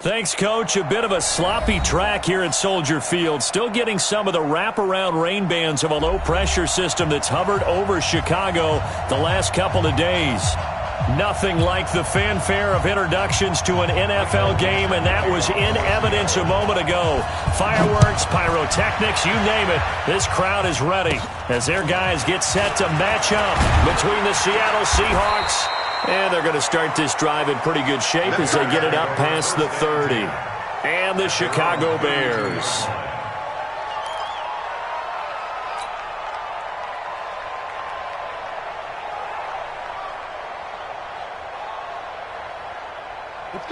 Thanks, Coach. A bit of a sloppy track here at Soldier Field. Still getting some of the wraparound rain bands of a low-pressure system that's hovered over Chicago the last couple of days. Nothing like the fanfare of introductions to an NFL game, and that was in evidence a moment ago. Fireworks, pyrotechnics, you name it. This crowd is ready as their guys get set to match up between the Seattle Seahawks. And they're going to start this drive in pretty good shape as they get it up past the 30. And the Chicago Bears.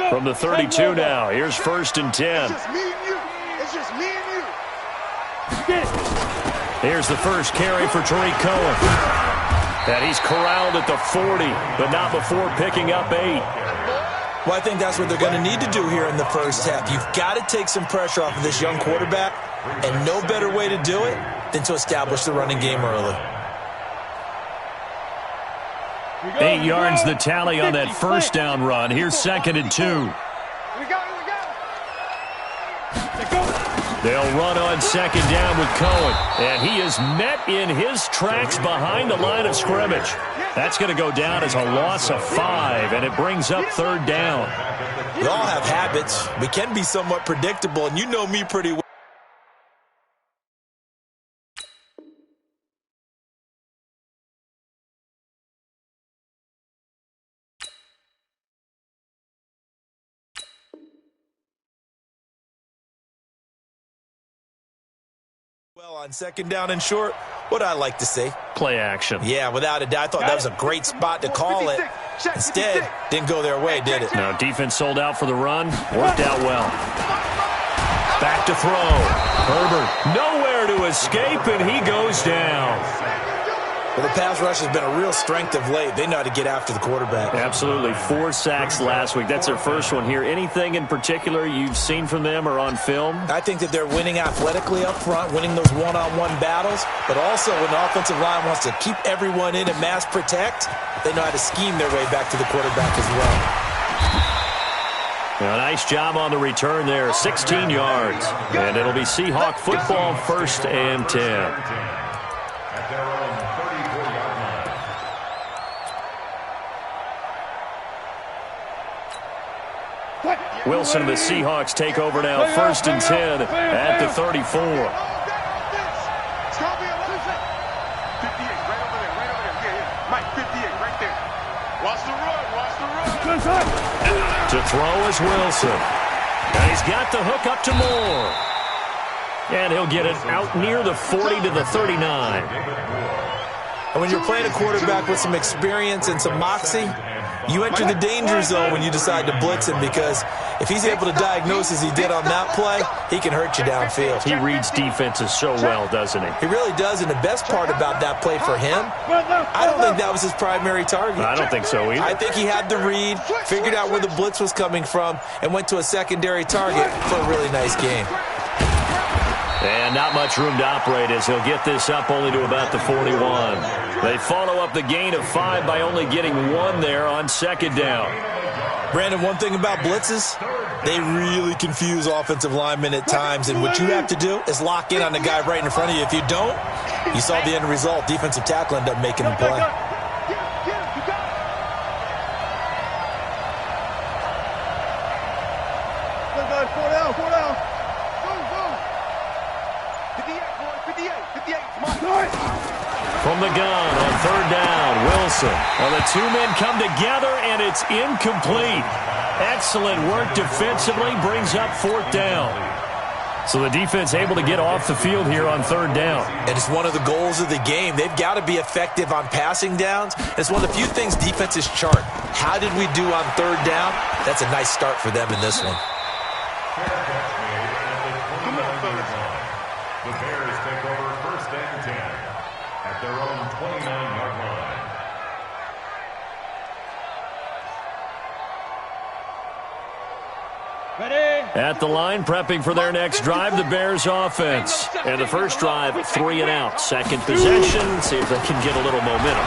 From the 32 now, here's 1st and 10. It's just me and you. It's just me and you. Here's the first carry for Tariq Cohen. And he's corralled at the 40, but not before picking up 8. Well, I think that's what they're going to need to do here in the first half. You've got to take some pressure off of this young quarterback, and no better way to do it than to establish the running game early. 8 yards the tally on that first down run. Here's 2nd and 2. Here we go. They'll run on 2nd down with Cohen. And he is met in his tracks behind the line of scrimmage. That's going to go down as a loss of 5, and it brings up 3rd down. We all have habits. We can be somewhat predictable, and you know me pretty well. Well, on 2nd down and short, what I like to say? Play action. Yeah, without a doubt. I thought that was a great spot to call it. Instead, didn't go their way, did it? No, defense sold out for the run. Worked out well. Back to throw. Herbert nowhere to escape, and he goes down. Well, the pass rush has been a real strength of late. They know how to get after the quarterback. Absolutely. 4 sacks last week. That's their first one here. Anything in particular you've seen from them or on film? I think that they're winning athletically up front, winning those one-on-one battles, but also when the offensive line wants to keep everyone in and mass protect, they know how to scheme their way back to the quarterback as well. Now, nice job on the return there. 16 yards. And it'll be Seahawk football, 1st and 10. Wilson and the Seahawks take over now, 1st and 10 at the 34. It's going to be a 58 right over there. Yeah. Mike, 58 right there. Watch the run. To throw is Wilson. And he's got the hook up to Moore. And he'll get it out near the 40 to the 39. And when you're playing a quarterback with some experience and some moxie, you enter the danger zone when you decide to blitz him, because if he's able to diagnose as he did on that play, he can hurt you downfield. He reads defenses so well, doesn't he? He really does, and the best part about that play for him, I don't think that was his primary target. I don't think so either. I think he had the read, figured out where the blitz was coming from, and went to a secondary target for a really nice game. And not much room to operate as he'll get this up only to about the 41. They follow up the gain of 5 by only getting 1 there on 2nd down. Brandon, one thing about blitzes, they really confuse offensive linemen at times, and what you have to do is lock in on the guy right in front of you. If you don't, you saw the end result. Defensive tackle ended up making the play. From the gun on 3rd down, Wilson. Well, the 2 men come together, and it's incomplete. Excellent work defensively, brings up 4th down. So the defense able to get off the field here on 3rd down. And it's one of the goals of the game. They've got to be effective on passing downs. It's one of the few things defenses chart. How did we do on 3rd down? That's a nice start for them in this one. The Bears take over 1st and 10 at their own 29-yard line. At the line, prepping for their next drive, the Bears offense. And the first drive, 3 and out. Second possession, see if they can get a little momentum.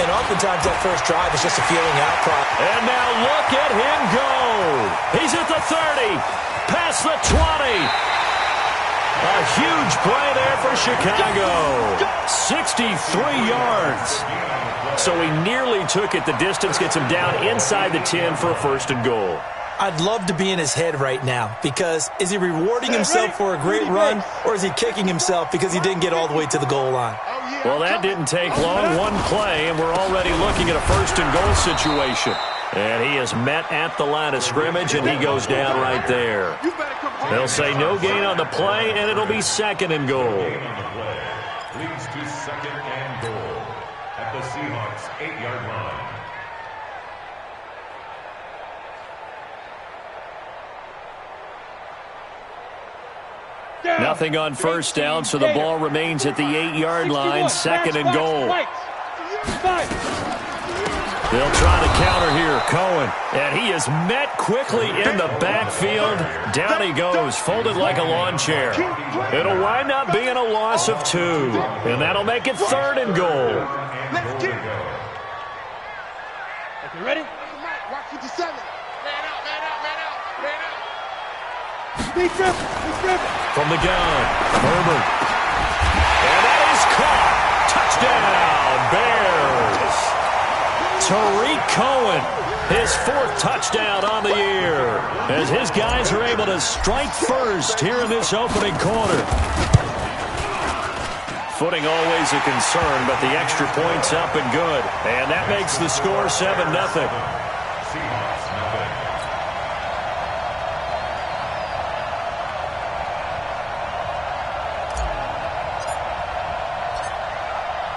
And oftentimes that first drive is just a feeling out process. And now look at him go. He's at the 30, past the 20. A huge play there for Chicago. 63 yards. So he nearly took it the distance, gets him down inside the 10 for a first and goal. I'd love to be in his head right now because is he rewarding himself for a great run or is he kicking himself because he didn't get all the way to the goal line? Well, that didn't take long. One play, and we're already looking at a first and goal situation. And he is met at the line of scrimmage, and he goes down right there. They'll say no gain on the play, and it'll be second and goal. Leads to second and goal at the Seahawks 8-yard line. Nothing on first down, so the ball remains at the 8-yard line, second and goal. They'll try to counter here, Cohen. And he is met quickly in the backfield. Down he goes, folded like a lawn chair. It'll wind up being a loss of 2. And that'll make it third and goal. Let's get it. Okay, ready? Watch 57. Man out, man out, man out, man out. Big grip, big grip. From the gun, Herbert. And that is caught. Touchdown, Bears. Tariq Cohen, his 4th touchdown on the year, as his guys are able to strike first here in this opening quarter. Footing always a concern, but the extra point's up and good. And that makes the score 7-0. Seahawks nothing.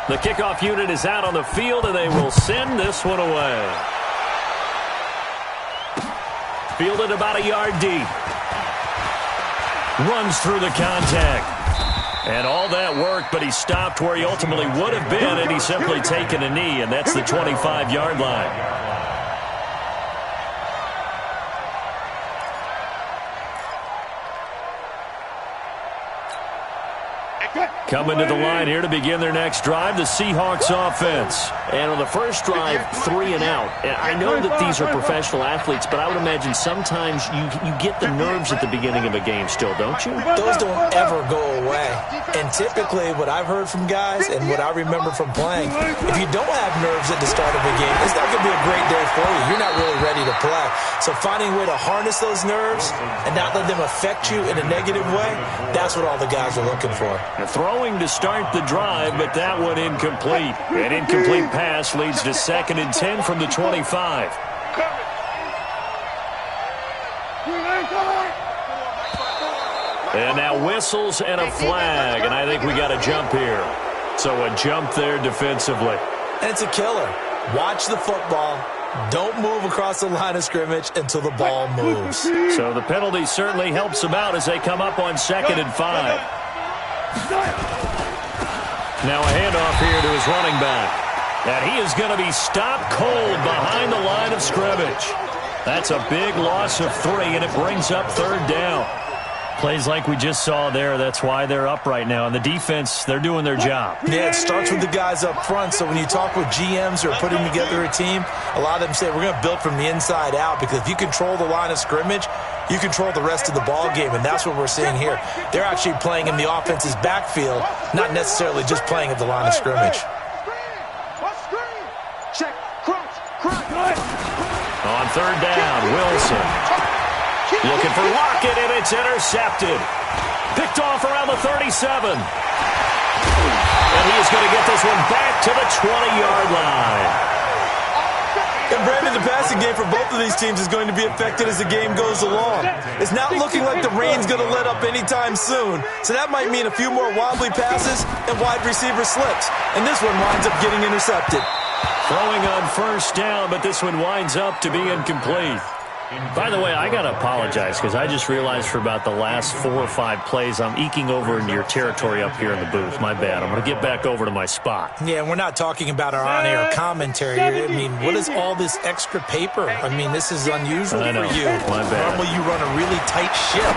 The kickoff unit is out on the field, and they will send this one away. Fielded about a yard deep. Runs through the contact. And all that work, but he stopped where he ultimately would have been, and he's simply taken a knee, and that's the 25-yard line. Coming to the line here to begin their next drive, the Seahawks offense. And on the first drive, 3 and out. And I know that these are professional athletes, but I would imagine sometimes you get the nerves at the beginning of a game still, don't you? Those don't ever go away. And typically what I've heard from guys and what I remember from playing, if you don't have nerves at the start of a game, it's not going to be a great day for you. You're not really ready to play. So finding a way to harness those nerves and not let them affect you in a negative way, that's what all the guys are looking for. Throwing to start the drive, but that one incomplete. An incomplete pass leads to 2nd and 10 from the 25. And now whistles and a flag, and I think we got a jump here. So a jump there defensively. And it's a killer. Watch the football. Don't move across the line of scrimmage until the ball moves. So the penalty certainly helps them out as they come up on 2nd and 5. Now a handoff here to his running back. And he is going to be stopped cold behind the line of scrimmage. That's a big loss of 3, and it brings up 3rd down. Plays like we just saw there, that's why they're up right now. And the defense, they're doing their job. Yeah, it starts with the guys up front. So when you talk with GMs who are putting together a team, a lot of them say we're going to build from the inside out, because if you control the line of scrimmage, you control the rest of the ball game, and that's what we're seeing here. They're actually playing in the offense's backfield, not necessarily just playing at the line of scrimmage. On 3rd down, Wilson. Looking for Lockett, and it's intercepted. Picked off around the 37. And he is going to get this one back to the 20-yard line. And Brandon, the passing game for both of these teams is going to be affected as the game goes along. It's not looking like the rain's going to let up anytime soon. So that might mean a few more wobbly passes and wide receiver slips. And this one winds up getting intercepted. Throwing on 1st down, but this one winds up to be incomplete. By the way, I got to apologize because I just realized for about the last 4 or 5 plays I'm eking over into your territory up here in the booth. My bad. I'm going to get back over to my spot. Yeah, we're not talking about our on-air commentary here. I mean, what is all this extra paper? I mean, this is unusual I know. for you. My bad. Normally you run a really tight ship.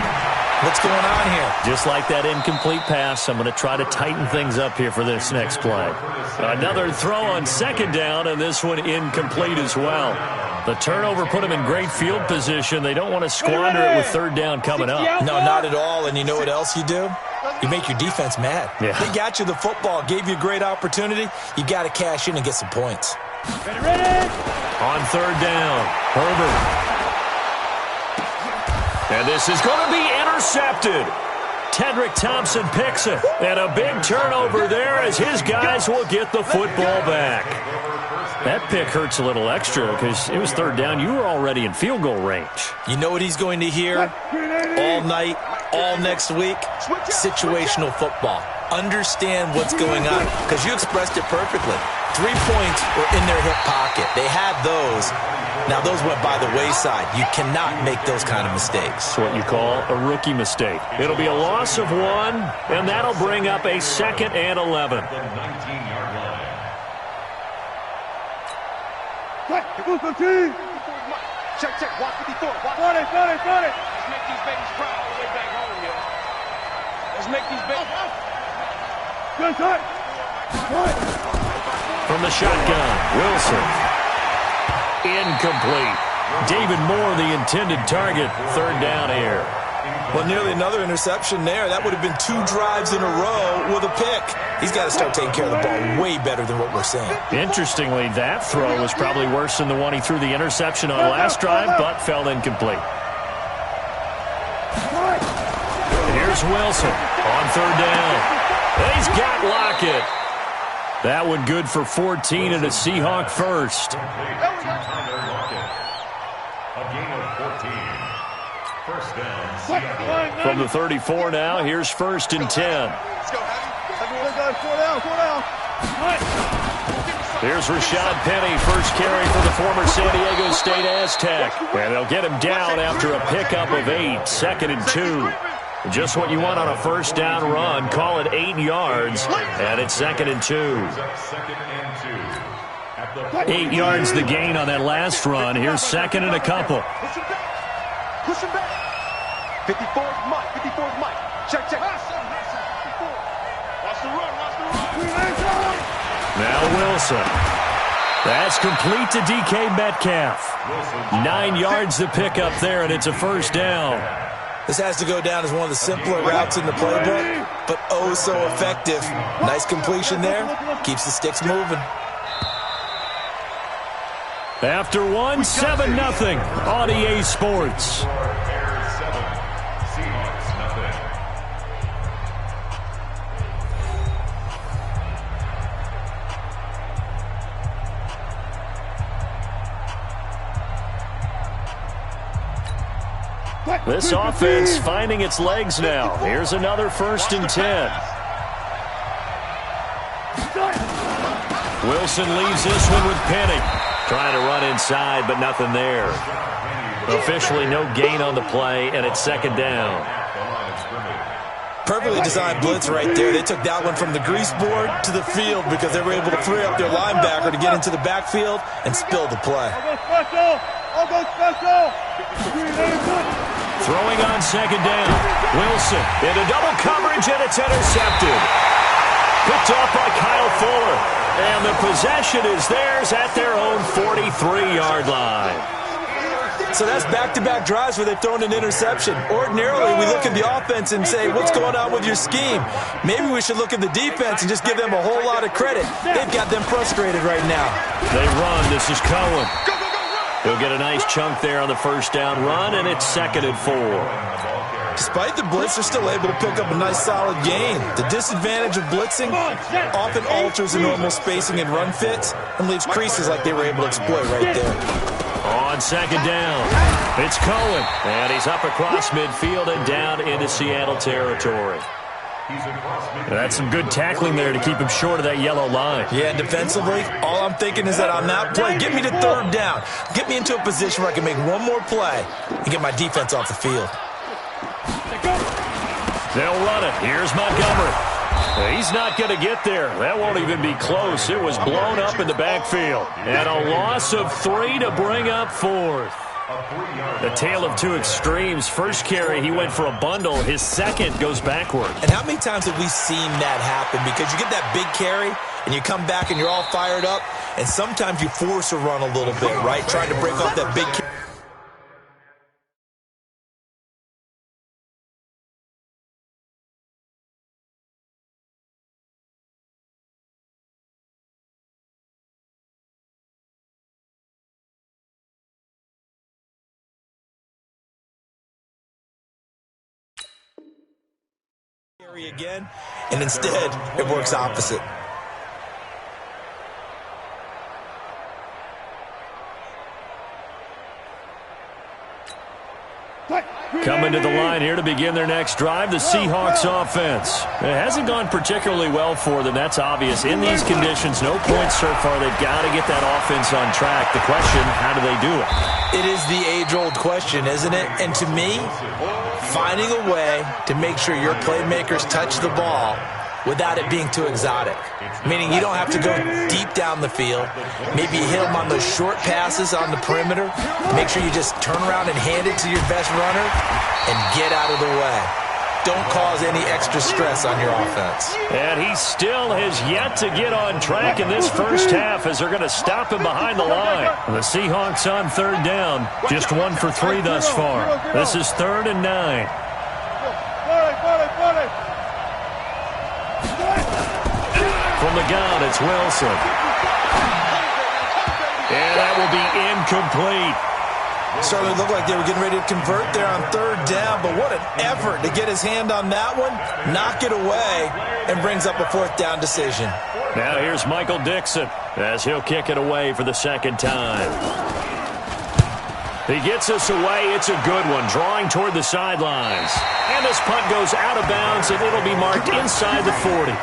What's going on here? Just like that incomplete pass, I'm going to try to tighten things up here for this next play. Another throw on second down, and this one incomplete as well. The turnover put them in great field position. They don't want to squander it with third down coming up. No, not at all. And you know what else you do? You make your defense mad. Yeah. They got you the football, gave you a great opportunity. You got to cash in and get some points. Ready. On third down, Herbert. And this is going to be intercepted. Tedrick Thompson picks it. And a big turnover there as his guys will get the football back. That pick hurts a little extra because it was third down. You were already in field goal range. You know what he's going to hear all night, all next week? Situational football. Understand what's going on because you expressed it perfectly. 3 points were in their hip pocket. They had those. Now, those went by the wayside. You cannot make those kind of mistakes. That's what you call a rookie mistake. It'll be a loss of 1, and that'll bring up a 2nd and 11. Check, check. Watch 54. Watch. Got it. Let's make these babies proud all the way back home, yo. Let's make these babies. Good touch. From the shotgun, Wilson. Incomplete. David Moore, the intended target. Third down here. Well, nearly another interception there. That would have been 2 drives in a row with a pick. He's got to start taking care of the ball way better than what we're seeing. Interestingly, that throw was probably worse than the one he threw the interception on last drive, but fell incomplete. Here's Wilson on third down. And he's got Lockett. That one good for 14 and a Seahawk first. A gain of 14. First down, Seattle. From the 34 now, here's 1st and 10. Let's go, Heavy. Four down. Here's Rashad Penny, first carry for the former San Diego State Aztec. And they'll get him down after a pickup of 8, 2nd and 2. Just what you want on a first down run. Call it 8 yards, and it's 2nd and 2. 8 yards the gain on that last run. Here's 2nd and a couple. Push him back. 54 is Mike. 54 is Mike. Check. Watch the run. Now Wilson. That's complete to DK Metcalf. 9 yards the pickup there, and it's a first down. This has to go down as one of the simpler routes in the playbook, but oh so effective. Nice completion there. Keeps the sticks moving. After 1, 7-0 on EA Sports. This offense finding its legs now. Here's another 1st and 10. Wilson leaves this one with Penny. Trying to run inside, but nothing there. Officially no gain on the play, and it's 2nd down. Perfectly designed blitz right there. They took that one from the grease board to the field because they were able to free up their linebacker to get into the backfield and spill the play. I'll go special. Throwing on 2nd down. Wilson into double coverage, and it's intercepted. Picked off by Kyle Fuller. And the possession is theirs at their own 43-yard line. So that's back-to-back drives where they've thrown an interception. Ordinarily, we look at the offense and say, what's going on with your scheme? Maybe we should look at the defense and just give them a whole lot of credit. They've got them frustrated right now. They run. This is Cohen. He'll get a nice chunk there on the first down run, and it's 2nd and 4. Despite the blitz, they're still able to pick up a nice solid gain. The disadvantage of blitzing often alters the normal spacing and run fits and leaves creases like they were able to exploit right there. On 2nd down, it's Cohen, and he's up across midfield and down into Seattle territory. That's some good tackling there to keep him short of that yellow line. Yeah, defensively, all I'm thinking is that on that play, get me to third down. Get me into a position where I can make one more play and get my defense off the field. They'll run it. Here's Montgomery. He's not going to get there. That won't even be close. It was blown up in the backfield. And a loss of 3 to bring up 4th. A 3-yard The tale of two extremes. First carry, he went for a bundle. His second goes backward. And how many times have we seen that happen? Because you get that big carry, and you come back and you're all fired up, and sometimes you force a run a little bit, right? Trying to break off that big carry. Again, and instead it works opposite. Coming to the line here to begin their next drive, the Seahawks offense. It hasn't gone particularly well for them, that's obvious. In these conditions, no points so far. They've got to get that offense on track. The question, how do they do it? It is the age-old question, isn't it? And to me, finding a way to make sure your playmakers touch the ball without it being too exotic. Meaning you don't have to go deep down the field. Maybe hit them on those short passes on the perimeter. Make sure you just turn around and hand it to your best runner and get out of the way. Don't cause any extra stress on your offense. And he still has yet to get on track in this first half as they're going to stop him behind the line. The Seahawks on third down. Just 1 for 3 thus far. This is 3rd and 9. From the gun, it's Wilson. And that will be incomplete. Started to look like they were getting ready to convert there on third down, but what an effort to get his hand on that one, knock it away, and brings up a 4th down decision. Now here's Michael Dixon as he'll kick it away for the second time. He gets us away. It's a good one, drawing toward the sidelines. And this punt goes out of bounds, and it'll be marked inside the 40.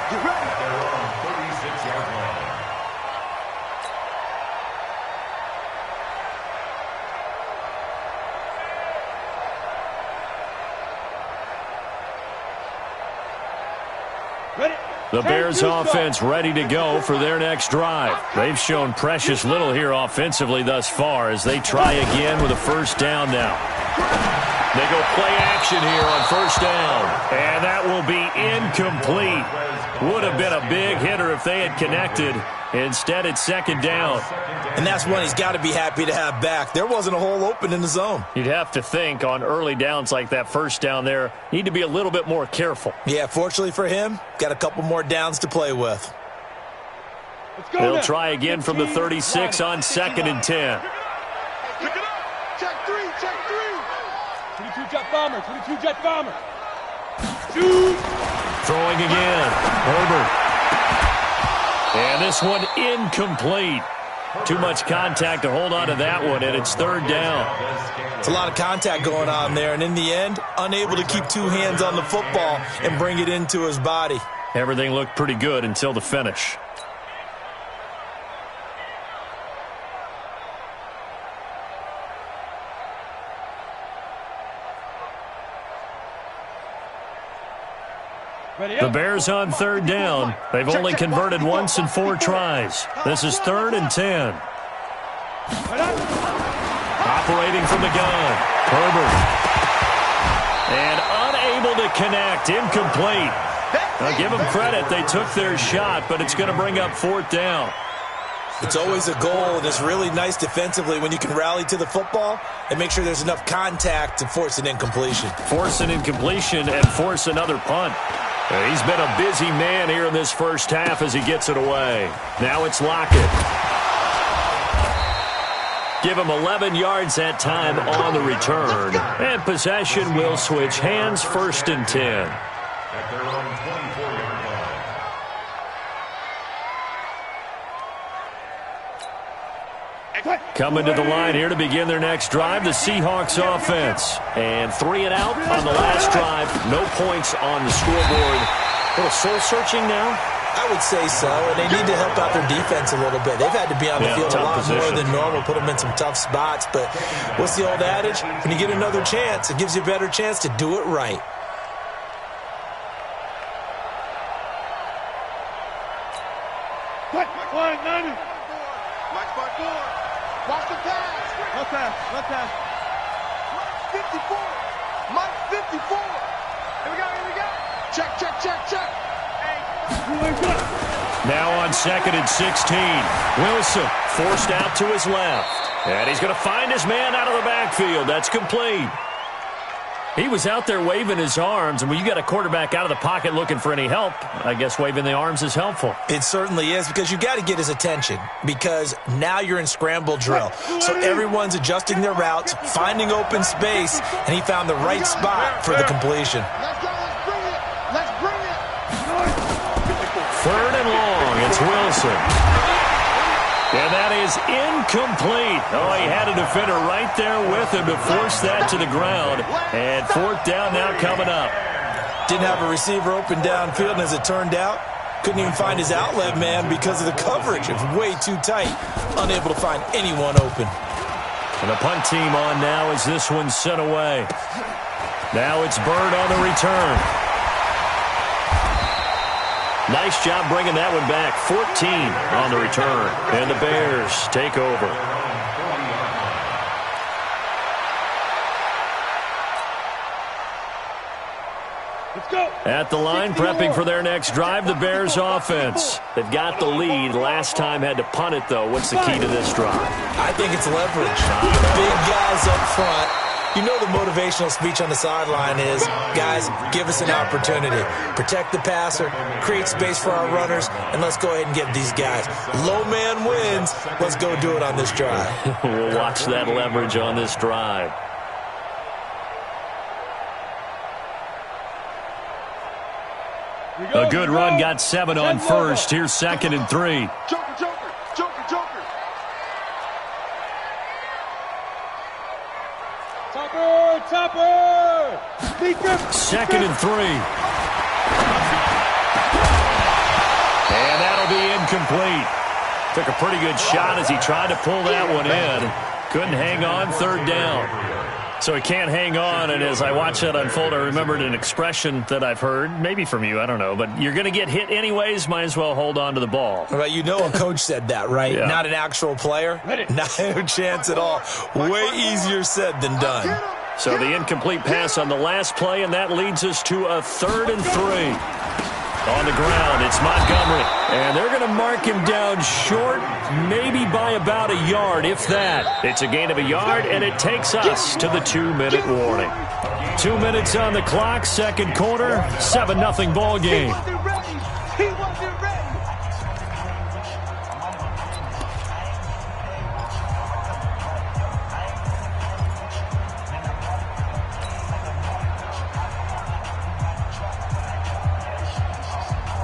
The Bears offense ready to go for their next drive. They've shown precious little here offensively thus far as they try again with a first down now. They go play action here on first down. And that will be incomplete. Would have been a big hitter if they had connected. Instead, it's second down. And that's one he's got to be happy to have back. There wasn't a hole open in the zone. You'd have to think on early downs like that first down there, need to be a little bit more careful. Yeah, fortunately for him, got a couple more downs to play with. He'll try again from the 36 on 2nd and 10. Pick it up. Check 3, check 3. 22 jet bomber, 22 jet bomber. Shoot. Throwing again. Herbert. And this one incomplete. Too much contact to hold on to that one, and it's third down. It's a lot of contact going on there, and in the end, unable to keep 2 hands on the football and bring it into his body. Everything looked pretty good until the finish. The Bears on third down. They've only converted once in 4 tries. This is 3rd and 10. Operating from the gun. Herbert. And unable to connect. Incomplete. Now give them credit. They took their shot, but it's going to bring up 4th down. It's always a goal, and it's really nice defensively when you can rally to the football and make sure there's enough contact to force an incompletion. Force an incompletion and force another punt. He's been a busy man here in this first half as he gets it away. Now it's Lockett. Give him 11 yards that time on the return. And possession will switch hands, 1st and 10. At their own 24-yard line. Coming to the line here to begin their next drive, the Seahawks offense. And 3 and out on the last drive. No points on the scoreboard. A little soul-searching now? I would say so, and they need to help out their defense a little bit. They've had to be on the field a lot more than normal, put them in some tough spots. But what's the old adage? When you get another chance, it gives you a better chance to do it right. Line 90. Watch my board. Watch the pass. Left pass, left pass. 54. Mike 54. Here we go. Check. Now on 2nd and 16. Wilson forced out to his left. And he's going to find his man out of the backfield. That's complete. He was out there waving his arms, and when you got a quarterback out of the pocket looking for any help, I guess waving the arms is helpful. It certainly is, because you got to get his attention, because now you're in scramble drill. So everyone's adjusting their routes, finding open space, and he found the right spot for the completion. Let's bring it. 3rd and long. It's Wilson. And that is incomplete. Oh, he had a defender right there with him to force that to the ground. And 4th down now coming up. Didn't have a receiver open downfield, and as it turned out, couldn't even find his outlet man because of the coverage. It was way too tight. Unable to find anyone open. And the punt team on now as this one's sent away. Now it's Bird on the return. Nice job bringing that one back. 14 on the return. And the Bears take over. Let's go. At the line, prepping for their next drive, the Bears offense. They've got the lead. Last time had to punt it, though. What's the key to this drive? I think it's leverage. Big guys up front. You know the motivational speech on the sideline is, guys, give us an opportunity. Protect the passer, create space for our runners, and let's go ahead and get these guys. Low man wins. Let's go do it on this drive. We'll watch that leverage on this drive. A good run, got 7 on first. Here's 2nd and 3. Joker. Topper. 2nd and 3. And that'll be incomplete. Took a pretty good shot as he tried to pull that one in. Couldn't hang on, 3rd down. So he can't hang on, and as I watch that unfold, I remembered an expression that I've heard, maybe from you, I don't know, but you're going to get hit anyways, might as well hold on to the ball. Well, you know a coach said that, right? Yeah. Not an actual player. No chance at all. Way easier said than done. So the incomplete pass on the last play, and that leads us to a 3rd and 3. On the ground, it's Montgomery. And they're going to mark him down short, maybe by about a yard, if that. It's a gain of a yard, and it takes us to the 2-minute warning. 2 minutes on the clock, 2nd quarter, 7-0 ball game. He wasn't ready.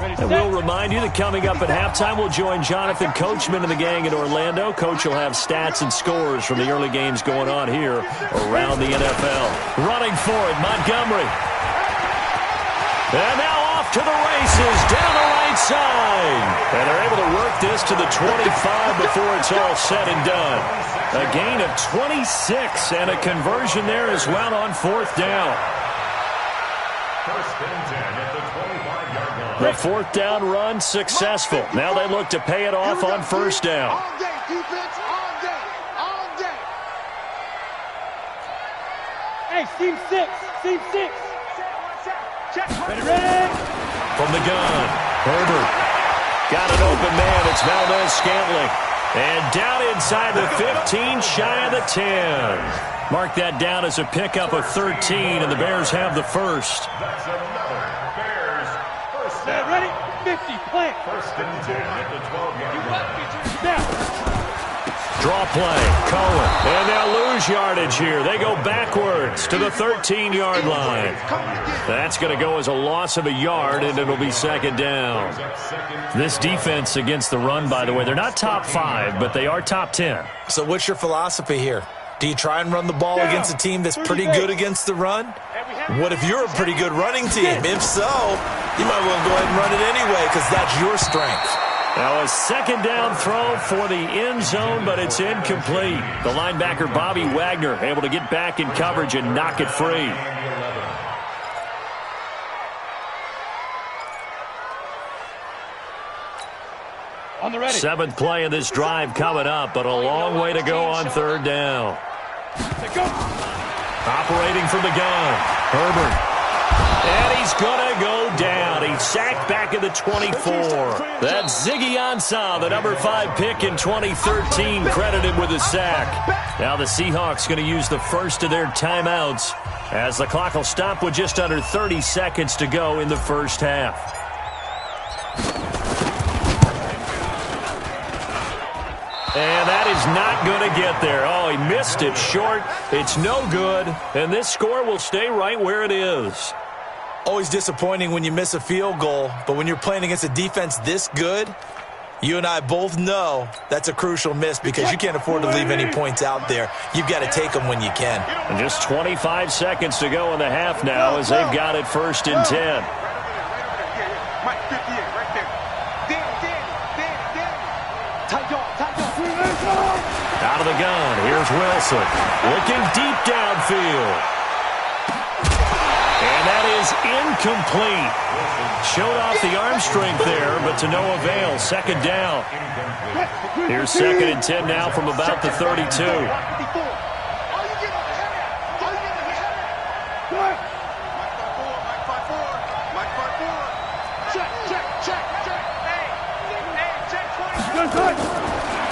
And we'll remind you that coming up at halftime, we'll join Jonathan Coachman and the gang in Orlando. Coach will have stats and scores from the early games going on here around the NFL. Running for it, Montgomery. And now off to the races, down the right side. And they're able to work this to the 25 before it's all said and done. A gain of 26 and a conversion there as well on 4th down. 1st and 10 at the 25-yard line. The 4th down run successful. Now they look to pay it off on 1st down. All day, defense, all day. Hey, team 6. Ready. From the gun, Herbert. Got an open man. It's Valdez-Scantling. And down inside the 15, shy of the 10. Mark that down as a pickup of 13, and the Bears have the first. That's another Bears first down. Ready. 50. Plant. 1st and 10 at the 12-yard line. Now. Draw play, Cohen. And they'll lose yardage here. They go backwards to the 13-yard line. That's going to go as a loss of a yard, and it'll be 2nd down. This defense against the run, by the way, they're not top 5, but they are top 10. So what's your philosophy here? Do you try and run the ball against a team that's pretty good against the run? What if you're a pretty good running team? If so, you might well go ahead and run it anyway because that's your strength. Now a 2nd down throw for the end zone, but it's incomplete. The linebacker, Bobby Wagner, able to get back in coverage and knock it free. On the ready. 7th play of this drive coming up, but a long way to go on 3rd down. Go. Operating from the gun, Herbert. And he's going to go down. He's sacked back at the 24. That's Ziggy Ansah, the number 5 pick in 2013, credited with a sack. Now the Seahawks going to use the first of their timeouts as the clock will stop with just under 30 seconds to go in the first half. And that is not going to get there. Oh, he missed it short. It's no good. And this score will stay right where it is. Always disappointing when you miss a field goal, but when you're playing against a defense this good, you and I both know that's a crucial miss because you can't afford to leave any points out there. You've got to take them when you can. And just 25 seconds to go in the half now as they've got it 1st and 10. Out of the gun, here's Wilson. Looking deep downfield. And that is incomplete. Showed off the arm strength there, but to no avail. 2nd down. Here's 2nd and 10 now from about the 32.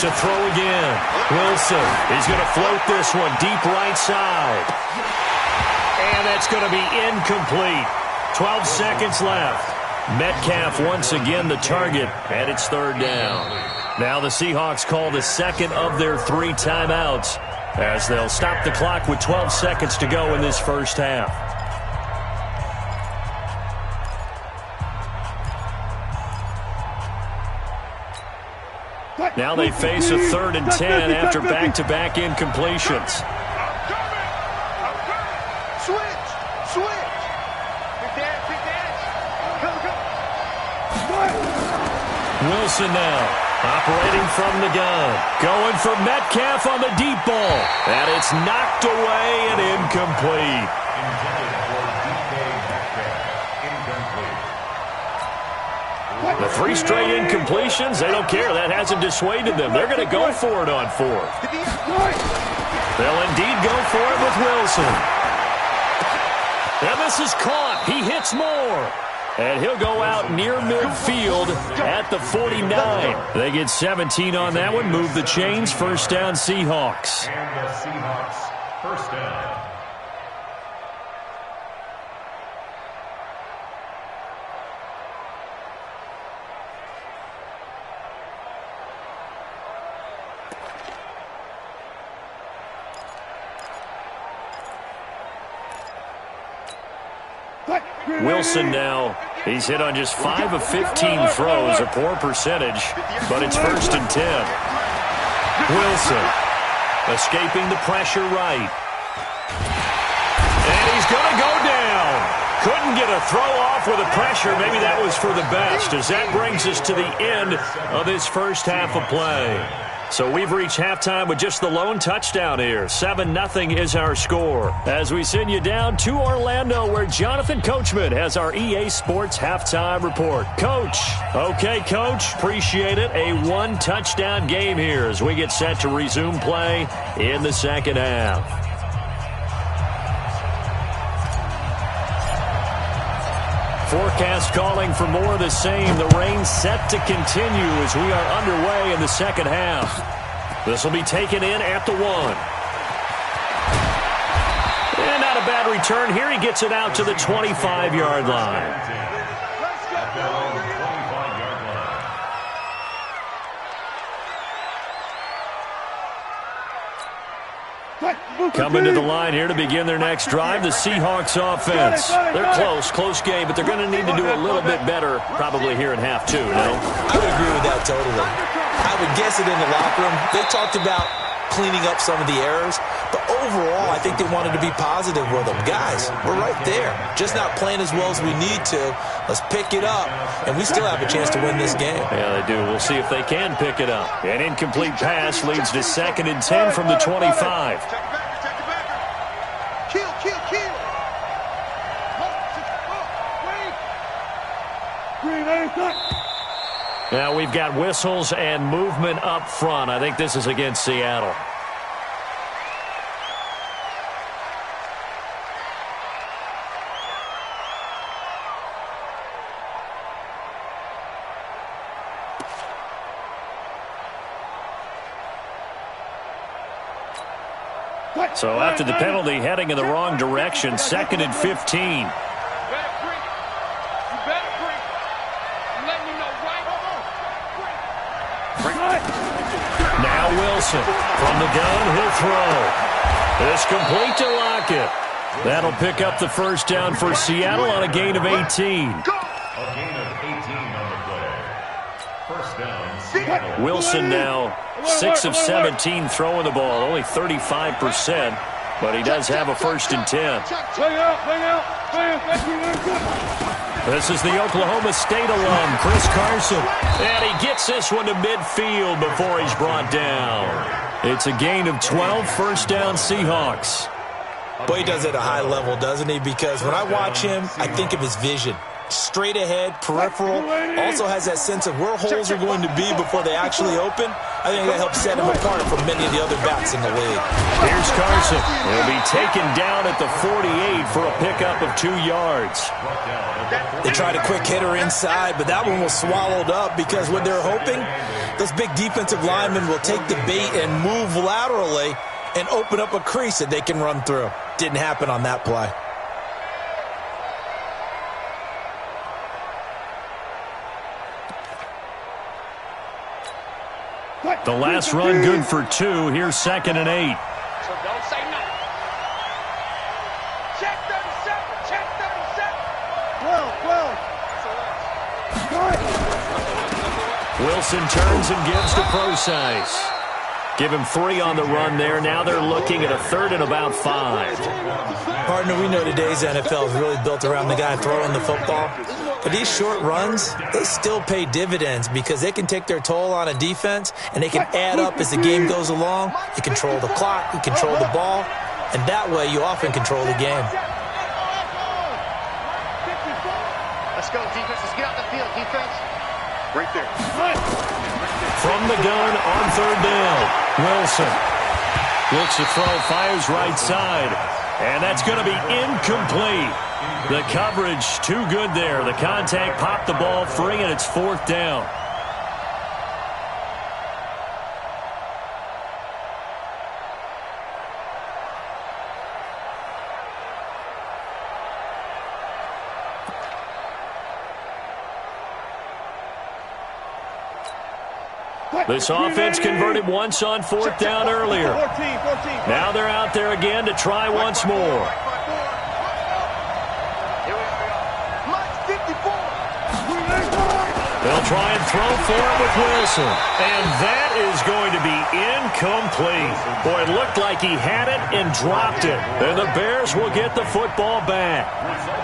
To throw again. Wilson. He's going to float this one deep right side. And that's going to be incomplete. 12 seconds left. Metcalf once again the target, and it's 3rd down. Now the Seahawks call the 2nd of their 3 timeouts as they'll stop the clock with 12 seconds to go in this first half. Now they face a 3rd and 10 after back-to-back incompletions. Wilson now, operating from the gun. Going for Metcalf on the deep ball. And it's knocked away and incomplete. The 3 straight incompletions, they don't care. That hasn't dissuaded them. They're going to go for it on 4th. They'll indeed go for it with Wilson. And this is caught. He hits more. And he'll go out near midfield at the 49. They get 17 on that one. Move the chains. 1st down, Seahawks. And the Seahawks, 1st down. Wilson now, he's hit on just 5 of 15 throws, a poor percentage, but it's 1st and 10. Wilson escaping the pressure right. And he's going to go down. Couldn't get a throw off with the pressure. Maybe that was for the best, as that brings us to the end of this first half of play. So we've reached halftime with just the lone touchdown here. 7-0 is our score. As we send you down to Orlando, where Jonathan Coachman has our EA Sports halftime report. Coach. Okay, Coach. Appreciate it. A 1-touchdown game here as we get set to resume play in the second half. Forecast calling for more of the same. The rain set to continue as we are underway in the second half. This will be taken in at the 1. And not a bad return here. He gets it out to the 25-yard line. Coming to the line here to begin their next drive, the Seahawks offense. They're close game, but they're going to need to do a little bit better probably here in half 2, no? I would agree with that totally. I would guess it in the locker room. They talked about cleaning up some of the errors, but overall, I think they wanted to be positive with them. Guys, we're right there. Just not playing as well as we need to. Let's pick it up, and we still have a chance to win this game. Yeah, they do. We'll see if they can pick it up. An incomplete pass leads to 2nd and 10 from the 25. Now we've got whistles and movement up front. I think this is against Seattle. So after the penalty, heading in the wrong direction, 2nd and 15. Now Wilson from the gun, he'll throw. It's complete to Lockett. That'll pick up the first down for Seattle on a gain of 18. A gain of 18 on the play. First down, Seattle. Wilson now 6 of 17 throwing the ball, only 35%, but he does have a 1st and 10. This is the Oklahoma State alum, Chris Carson. And he gets this one to midfield before he's brought down. It's a gain of 12, first down Seahawks. Boy, he does it at a high level, doesn't he? Because when I watch him, I think of his vision. Straight ahead, peripheral, also has that sense of where holes are going to be before they actually open. I think that helps set him apart from many of the other backs in the league. Here's Carson. He'll be taken down at the 48 for a pickup of 2 yards. They tried a quick hitter inside, but that one was swallowed up because what they're hoping, those big defensive linemen will take the bait and move laterally and open up a crease that they can run through. Didn't happen on that play. The last run good for 2. Here's 2nd and 8. So don't say no. Check 37. Check 37. 12. Wilson turns and gives to Procise. Give him 3 on the run there. Now they're looking at a 3rd and about 5. Partner, we know today's NFL is really built around the guy throwing the football. But these short runs, they still pay dividends because they can take their toll on a defense and they can add up as the game goes along. You control the clock, you control the ball, and that way you often control the game. Let's go, defense. Let's get out the field, defense. Right there. From the gun on 3rd down, Wilson looks to throw, fires right side, and that's going to be incomplete. The coverage too good there. The contact popped the ball free, and it's 4th down. This offense converted once on 4th down earlier. Now they're out there again to try once more. They'll try and throw for it with Wilson. And that is going to be incomplete. Boy, it looked like he had it and dropped it. And the Bears will get the football back.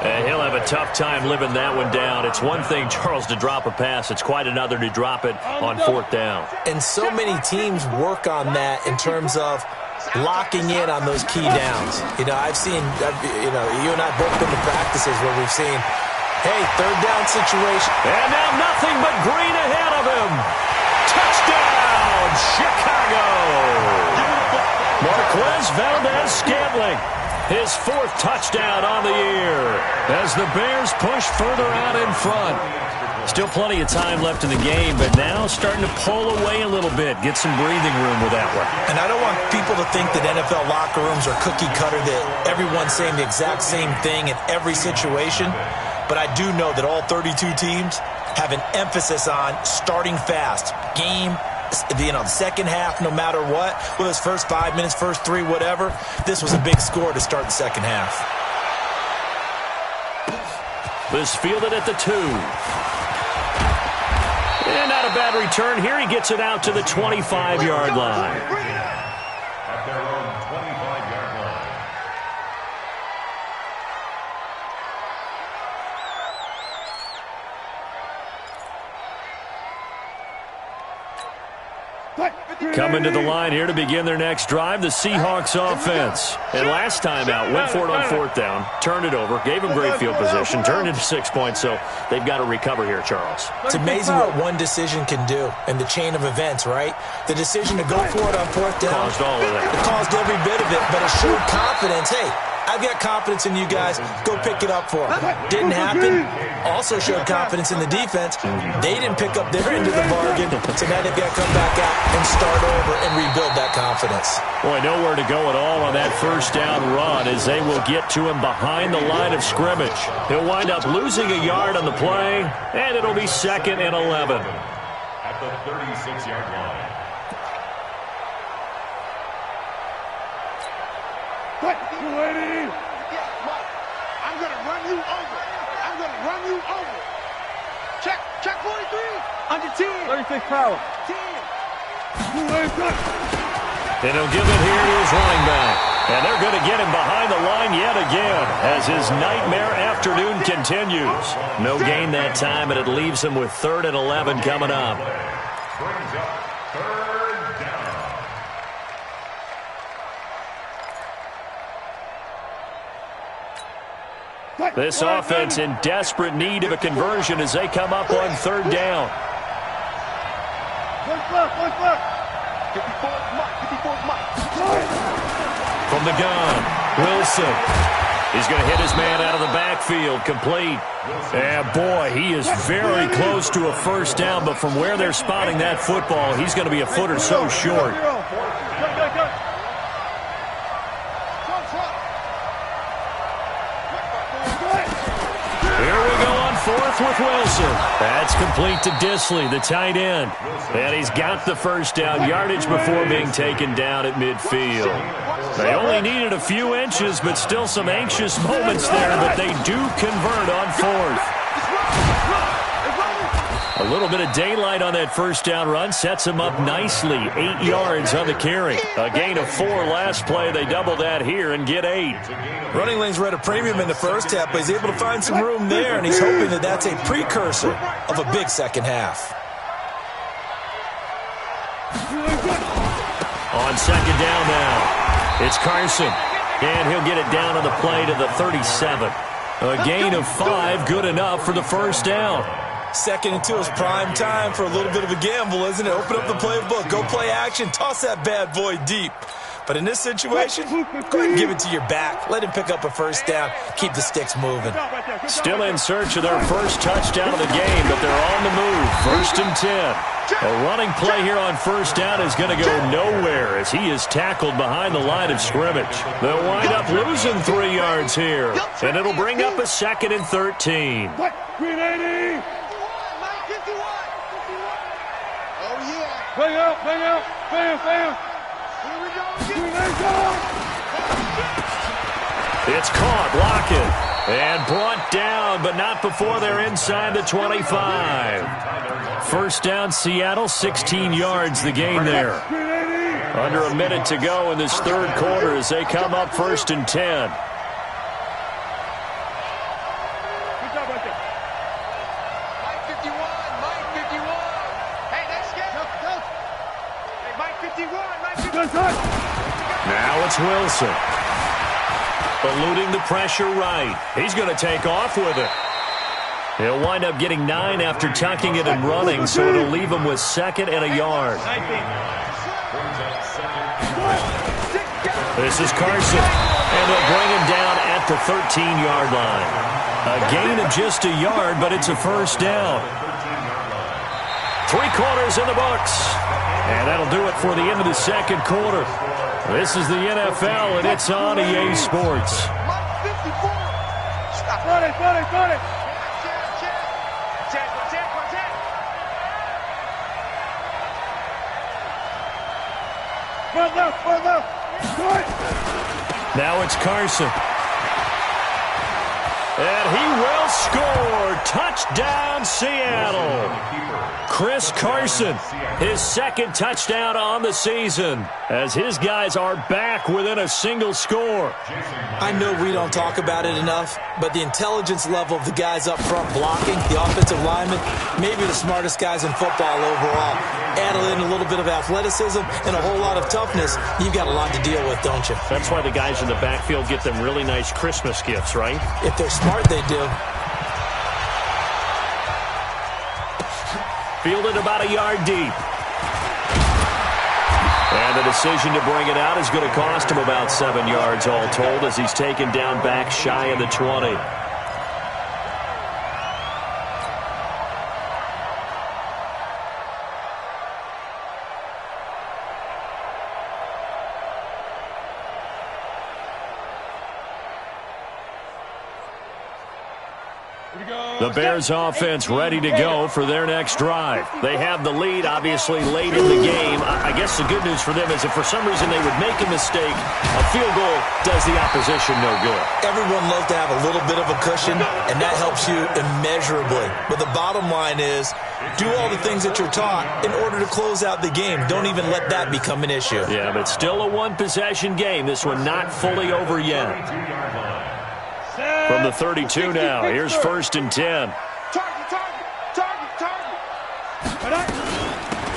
And he'll have a tough time living that one down. It's one thing, Charles, to drop a pass. It's quite another to drop it on 4th down. And so many teams work on that in terms of locking in on those key downs. You know, I've seen, you and I both been to practices where we've seen, hey, 3rd down situation. And now nothing but green ahead of him. Touchdown, Chicago. Marquez Valdez-Scantling, his 4th touchdown on the year as the Bears push further out in front. Still plenty of time left in the game, but now starting to pull away a little bit, get some breathing room with that one. And I don't want people to think that NFL locker rooms are cookie cutter, that everyone's saying the exact same thing in every situation. But I do know that all 32 teams have an emphasis on starting fast. Game, the second half, no matter what, whether it's first 5 minutes, first 3, whatever, this was a big score to start the second half. This fielded at the 2. And not a bad return here. He gets it out to the 25-yard line. At their own 25-yard line. Coming to the line here to begin their next drive, the Seahawks offense. And last time out, went for it on 4th down, turned it over, gave them great field position, turned into 6 points, so they've got to recover here, Charles. It's amazing what one decision can do in the chain of events, right? The decision to go for it on 4th down. Caused all of that. It caused every bit of it, but it showed confidence. Hey, I've got confidence in you guys. Go pick it up for them. Didn't happen. Also showed confidence in the defense. They didn't pick up their end of the bargain, so now they've got to come back out and start over and rebuild that confidence. Boy, nowhere to go at all on that first down run as they will get to him behind the line of scrimmage. He'll wind up losing a yard on the play, and it'll be 2nd and 11. At the 36-yard line. Quick, you ready? I'm going to run you over. I'm going to run you over. Check 43. Under 10. 36 power. 10. You ready, cut. And he'll give it here to his running back. And they're going to get him behind the line yet again as his nightmare afternoon continues. No gain that time, and it leaves him with 3rd and 11 coming up. Brings up 3rd down. This offense in desperate need of a conversion as they come up on 3rd down. One foot. 54's Mike. From the gun, Wilson. He's going to hit his man out of the backfield, complete. And boy, he is very close to a first down, but from where they're spotting that football, he's going to be a foot or so short. Here we go on 4th with Wilson. That's complete to Disley, the tight end. And he's got the first down yardage before being taken down at midfield. They only needed a few inches, but still some anxious moments there, but they do convert on 4th. A little bit of daylight on that first down run sets him up nicely. 8 yards on the carry. A gain of 4 last play. They double that here and get 8. Running lanes were at a premium in the first half, but he's able to find some room there, and he's hoping that that's a precursor of a big second half. On 2nd down now, it's Carson. And he'll get it down on the play to the 37. A gain of 5, good enough for the first down. 2nd and 2 is prime time for a little bit of a gamble, isn't it? Open up the playbook, go play action, toss that bad boy deep. But in this situation, go ahead and give it to your back. Let him pick up a first down. Keep the sticks moving. Still in search of their first touchdown of the game, but they're on the move. 1st and 10. A running play here on first down is going to go nowhere as he is tackled behind the line of scrimmage. They'll wind up losing 3 yards here, and it'll bring up a 2nd and 13. Green 80. Oh, yeah. Bang out. Bam. Here we go. It's caught, Lockett, and brought down, but not before they're inside the 25. First down, Seattle, 16 yards the gain there. Under a minute to go in this 3rd quarter as they come up 1st and 10. Now it's Wilson. Eluding the pressure right. He's going to take off with it. He'll wind up getting 9 after tucking it and running, so it'll leave him with 2nd and a yard. This is Carson, and they'll bring him down at the 13-yard line. A gain of just a yard, but it's a first down. 3 quarters in the books. And that'll do it for the end of the 2nd quarter. This is the NFL, and it's on EA Sports. Got it. Front left. Now it's Carson. And he will score. Touchdown, Seattle. Chris Carson, his 2nd touchdown on the season, as his guys are back within a single score. I know we don't talk about it enough, but the intelligence level of the guys up front blocking, the offensive linemen, maybe the smartest guys in football overall. Add in a little bit of athleticism and a whole lot of toughness, you've got a lot to deal with, don't you? That's why the guys in the backfield get them really nice Christmas gifts, right? If they're smart, they do. Fielded about a yard deep. And the decision to bring it out is going to cost him about 7 yards all told as he's taken down back shy of the 20. The Bears offense ready to go for their next drive. They have the lead, obviously, late in the game. I guess the good news for them is if for some reason they would make a mistake, a field goal does the opposition no good. Everyone loves to have a little bit of a cushion, and that helps you immeasurably. But the bottom line is, do all the things that you're taught in order to close out the game. Don't even let that become an issue. Yeah, but still a one-possession game. This one not fully over yet. From the 32 now, here's 1st and 10.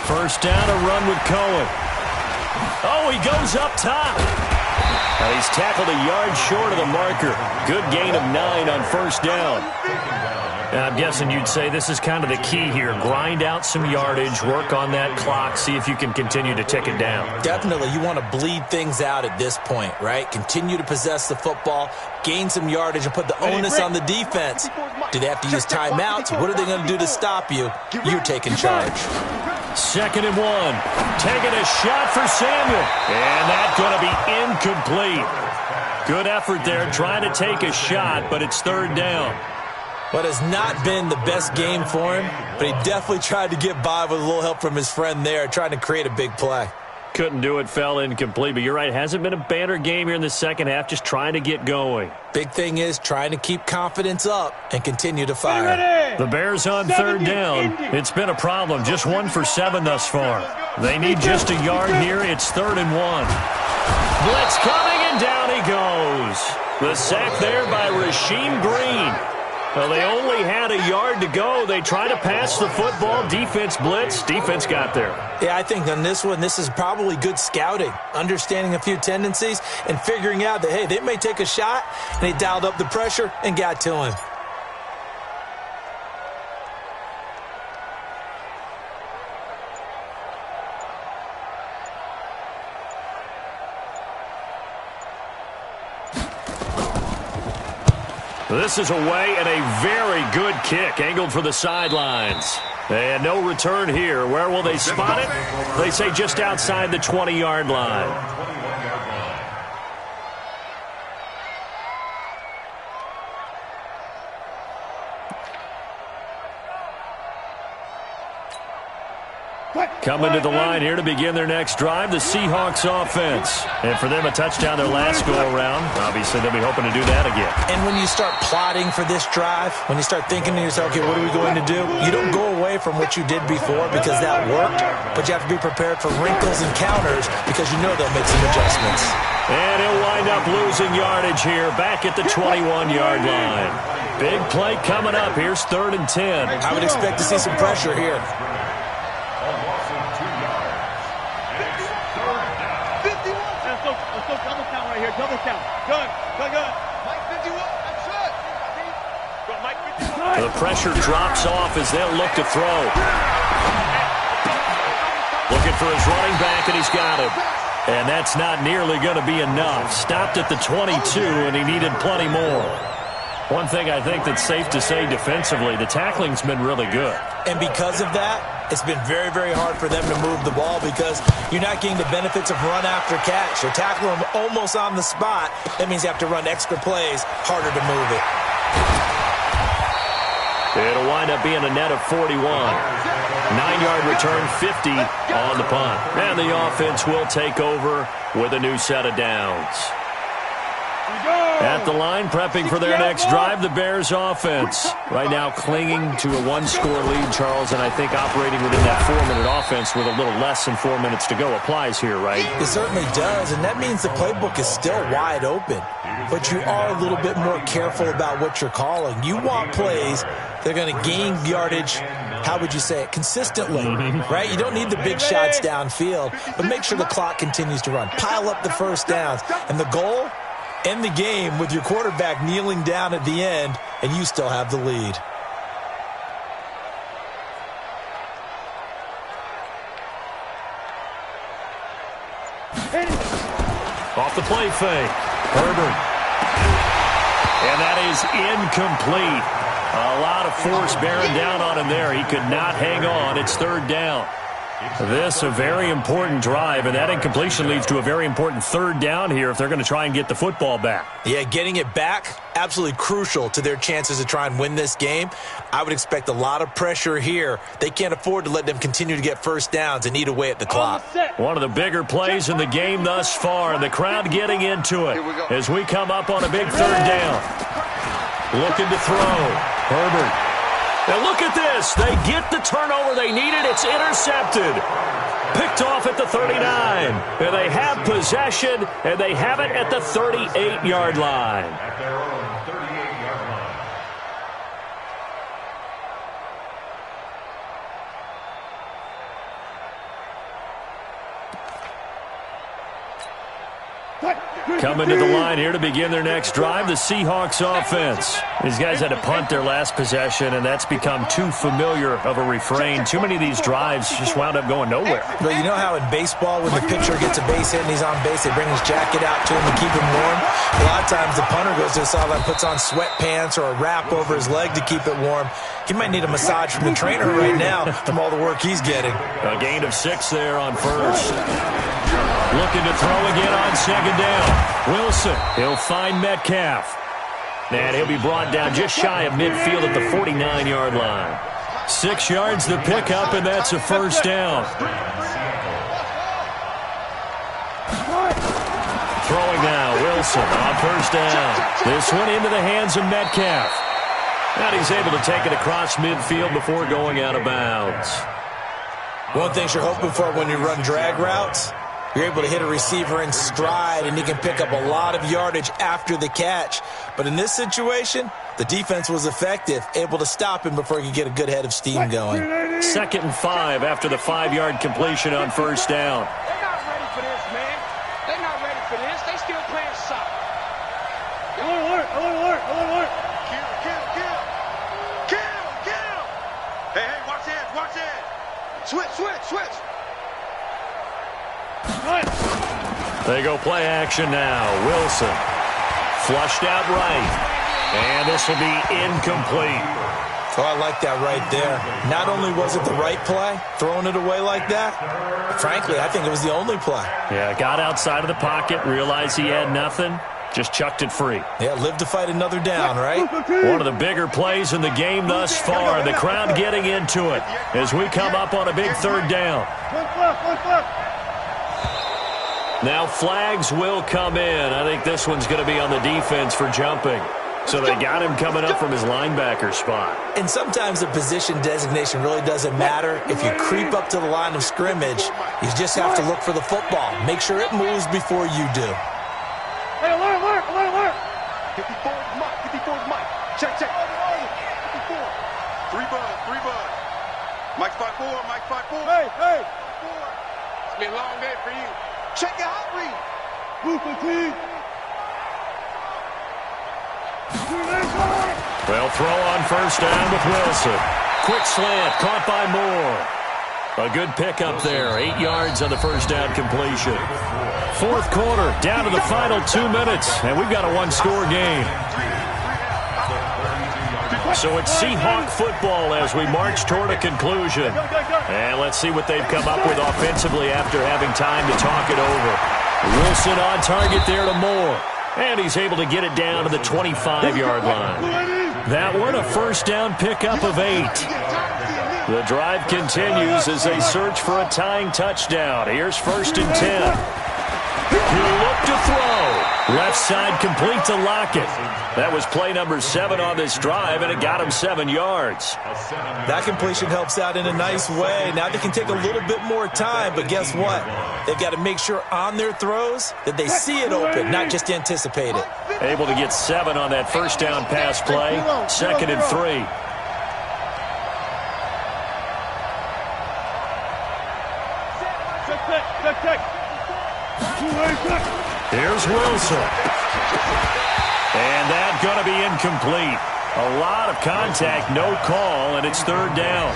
First down, a run with Cohen. Oh, he goes up top. Now he's tackled a yard short of the marker. Good gain of 9 on 1st down. I'm guessing you'd say this is kind of the key here. Grind out some yardage, work on that clock, see if you can continue to tick it down. Definitely. You want to bleed things out at this point, right? Continue to possess the football, gain some yardage, and put the onus on the defense. Do they have to use timeouts? What are they going to do to stop you? You're taking charge. 2nd and 1. Taking a shot for Samuel. And that's going to be incomplete. Good effort there trying to take a shot, but it's 3rd down. What has not been the best game for him, but he definitely tried to get by with a little help from his friend there, trying to create a big play. Couldn't do it, fell incomplete, but you're right, hasn't been a banner game here in the second half, just trying to get going. Big thing is trying to keep confidence up and continue to fire. The Bears on 3rd down. It's been a problem, just 1 for 7 thus far. They need just a yard here. It's 3rd and 1. Blitz coming, and down he goes. The sack there by Rasheem Green. Well, they only had a yard to go. They tried to pass the football. Defense blitz. Defense got there. Yeah, I think on this one, this is probably good scouting, understanding a few tendencies, and figuring out that, hey, they may take a shot, and they dialed up the pressure and got to him. This is away and a very good kick angled for the sidelines. And no return here. Where will they spot it? They say just outside the 20-yard line. Coming to the line here to begin their next drive, the Seahawks offense. And for them, a touchdown their last go-around. Obviously, they'll be hoping to do that again. And when you start plotting for this drive, when you start thinking to yourself, okay, what are we going to do? You don't go away from what you did before because that worked, but you have to be prepared for wrinkles and counters because you know they'll make some adjustments. And he'll wind up losing yardage here back at the 21-yard line. Big play coming up. Here's 3rd and 10. I would expect to see some pressure here. Double count. Good. Mike 51. That's it. Mike 51. The pressure drops off as they'll look to throw. Looking for his running back, and he's got him. And that's not nearly going to be enough. Stopped at the 22, and he needed plenty more. One thing I think that's safe to say defensively, the tackling's been really good. And because of that, it's been very, very hard for them to move the ball because you're not getting the benefits of run after catch. You're tackling them almost on the spot. That means you have to run extra plays, harder to move it. It'll wind up being a net of 41. 9-yard return, 50 on the punt. And the offense will take over with a new set of downs. At the line, prepping for their next drive, the Bears offense. Right now clinging to a 1-score lead, Charles, and I think operating within that 4-minute offense with a little less than 4 minutes to go applies here, right? It certainly does, and that means the playbook is still wide open. But you are a little bit more careful about what you're calling. You want plays that are going to gain yardage, how would you say it, consistently, right? You don't need the big shots downfield, but make sure the clock continues to run. Pile up the first downs, and the goal? End the game with your quarterback kneeling down at the end, and you still have the lead. Off the play fake. Herbert. And that is incomplete. A lot of force bearing down on him there. He could not hang on. It's 3rd down. This a very important drive, and that incompletion leads to a very important third down here if they're going to try and get the football back. Yeah, getting it back, absolutely crucial to their chances to try and win this game. I would expect a lot of pressure here. They can't afford to let them continue to get first downs and eat away at the clock. One of the bigger plays in the game thus far, and the crowd getting into it as we come up on a big third down. Looking to throw. Herbert. And look at this. They get the turnover they needed. It's intercepted. Picked off at the 39. And they have possession, and they have it at the 38-yard line. At their own 38-yard line. Coming to the line here to begin their next drive, the Seahawks offense. These guys had to punt their last possession, and that's become too familiar of a refrain. Too many of these drives just wound up going nowhere. But you know how in baseball, when the pitcher gets a base hit and he's on base, they bring his jacket out to him to keep him warm? A lot of times the punter goes to the sideline, puts on sweatpants or a wrap over his leg to keep it warm. He might need a massage from the trainer right now from all the work he's getting. A gain of 6 there on first. Looking to throw again on second down. Wilson, he'll find Metcalf. And he'll be brought down just shy of midfield at the 49-yard line. 6 yards the pickup, and that's a first down. Throwing now, Wilson on first down. This one into the hands of Metcalf. And he's able to take it across midfield before going out of bounds. One thing you're hoping for when you run drag routes, you're able to hit a receiver in stride, and he can pick up a lot of yardage after the catch. But in this situation, the defense was effective, able to stop him before he could get a good head of steam going. 2nd and 5 after the 5-yard completion on first down. They're not ready for this, man. They're not ready for this. They still playing soccer. Alert. Kill. Hey, watch it. Switch. They go play action now. Wilson flushed out right. And this will be incomplete. Oh, I like that right there. Not only was it the right play, throwing it away like that, but frankly, I think it was the only play. Yeah, got outside of the pocket, realized he had nothing, just chucked it free. Yeah, live to fight another down, right? One of the bigger plays in the game thus far. The crowd getting into it as we come up on a big third down. Now flags will come in. I think this one's going to be on the defense for jumping. So they got him coming up from his linebacker spot. And sometimes the position designation really doesn't matter. If you creep up to the line of scrimmage, you just have to look for the football. Make sure it moves before you do. Hey, alert. 54 Mike. Check. 54. 3 bud. Mike 5-4. Hey. It's been a long day for you. Check your hot read. Move fatigue. They'll throw on first down with Wilson. Quick slant, caught by Moore. A good pickup there, 8 yards on the first down completion. 4th quarter, down to the final 2 minutes, and we've got a 1-score game. So it's Seahawk football as we march toward a conclusion. And let's see what they've come up with offensively after having time to talk it over. Wilson on target there to Moore. And he's able to get it down to the 25-yard line. That one, a first down pickup of 8. The drive continues as they search for a tying touchdown. Here's 1st and 10. He'll look to throw. Left side complete to Lockett. That was play number 7 on this drive, and it got him 7 yards. That completion helps out in a nice way. Now they can take a little bit more time, but guess what? They've got to make sure on their throws that they see it open, not just anticipate it. Able to get 7 on that first down pass play. 2nd and 3. Check. Here's Wilson. And that's going to be incomplete. A lot of contact, no call, and it's 3rd down.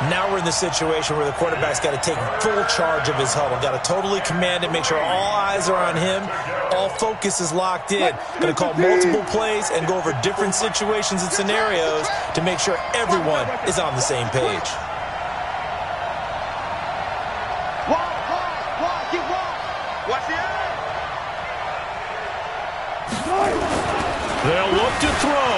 Now we're in the situation where the quarterback's got to take full charge of his huddle. Got to totally command it, make sure all eyes are on him. All focus is locked in. Going to call multiple plays and go over different situations and scenarios to make sure everyone is on the same page. They'll look to throw.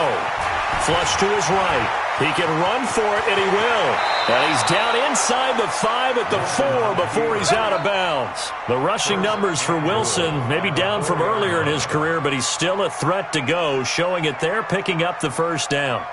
Flush to his right. He can run for it, and he will. And he's down inside the 5 at the 4 before he's out of bounds. The rushing numbers for Wilson, maybe down from earlier in his career, but he's still a threat to go, showing it there, picking up the first down.